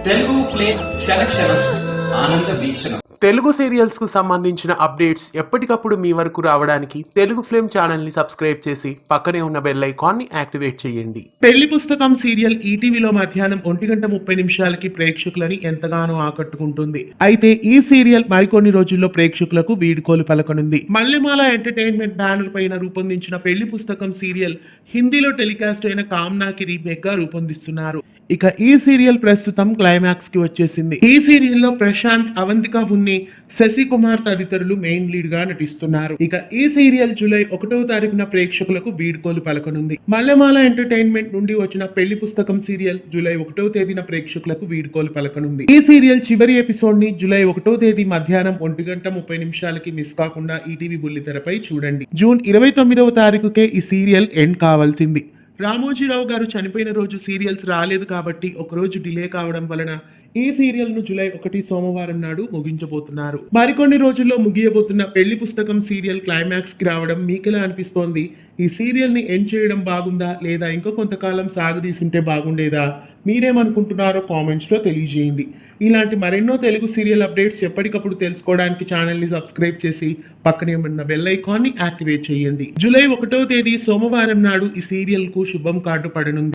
Telugu flame క్షణక్షణం ఆనంద వీక్షణం. Telugu serials కు సంబంధించిన అప్డేట్స్ ఎప్పటికప్పుడు మీ వరకు రావడానికి తెలుగు ఫ్లేమ్ ఛానల్ ని సబ్స్క్రైబ్ చేసి పక్కనే ఉన్న బెల్ ఐకాన్ ని యాక్టివేట్ చేయండి. పెళ్లి పుస్తకం సీరియల్ ఈటీవీలో మధ్యాహ్నం 1:30 ప్రేక్షకులని ఎంతగానో ఆకట్టుకుంటుంది. అయితే ఈ సీరియల్ మరికొన్ని రోజుల్లో ప్రేక్షకులకు వీడ్కోలు పలకనుంది. మల్లెమాల ఎంటర్టైన్మెంట్ బ్యానర్ పైన రూపొందించిన పెళ్లి పుస్తకం సీరియల్ హిందీలో టెలికాస్ట్ అయిన కామ్నాకి రీమేక్ గా రూపొందిస్తున్నారు. ఇక ఈ సీరియల్ ప్రస్తుతం క్లైమాక్స్ కి వచ్చేసింది. ఈ సీరియల్లో ప్రశాంత్, అవంతిక ఉన్ని, శశి కుమార్ తదితరులు మెయిన్ లీడ్ గా నటిస్తున్నారు. ఇక ఈ సీరియల్ జూలై 1వ తారీఖున ప్రేక్షకులకు వీడ్కోలు పలకనుంది. మల్లెమాల ఎంటర్టైన్మెంట్ నుండి వచ్చిన పెళ్లి పుస్తకం సీరియల్ జూలై 1వ తేదీన ప్రేక్షకులకు వీడ్కోలు పలకనుంది. ఈ సీరియల్ చివరి ఎపిసోడ్ ని జూలై 1వ తేదీ మధ్యాహ్నం 1:30 మిస్ కాకుండా ఈటీవీ బుల్లితెరపై చూడండి. జూన్ 29వ తారీఖుకే ఈ సీరియల్ ఎండ్ కావాల్సింది. రామోజీరావు గారు చనిపోయిన రోజు సీరియల్స్ రాలేదు కాబట్టి ఒకరోజు డిలే కావడం వలన ఈ సీరియల్ ను జూలై 1 సోమవారం నాడు ముగించబోతున్నారు. మరికొన్ని రోజుల్లో ముగియబోతున్న పెళ్లి పుస్తకం సీరియల్ క్లైమాక్స్ కి రావడం మీకెలా అనిపిస్తోంది? ఈ సీరియల్ ని ఎండ్ చేయడం బాగుందా లేదా ఇంకా కొంతకాలం సాగదీసుంటే బాగుండేదా? మీరేమనుకుంటున్నారో కామెంట్స్ లో తెలియజేయండి. ఇలాంటి మరెన్నో తెలుగు సీరియల్ అప్డేట్స్ ఎప్పటికప్పుడు తెలుసుకోవడానికి ఛానల్ ని సబ్స్క్రైబ్ చేసి పక్కనే ఉన్న బెల్ ఐకాన్ ని యాక్టివేట్ చేయండి. జూలై 1వ తేదీ సోమవారం నాడు ఈ సీరియల్ కు శుభం కార్డు పడనుంది.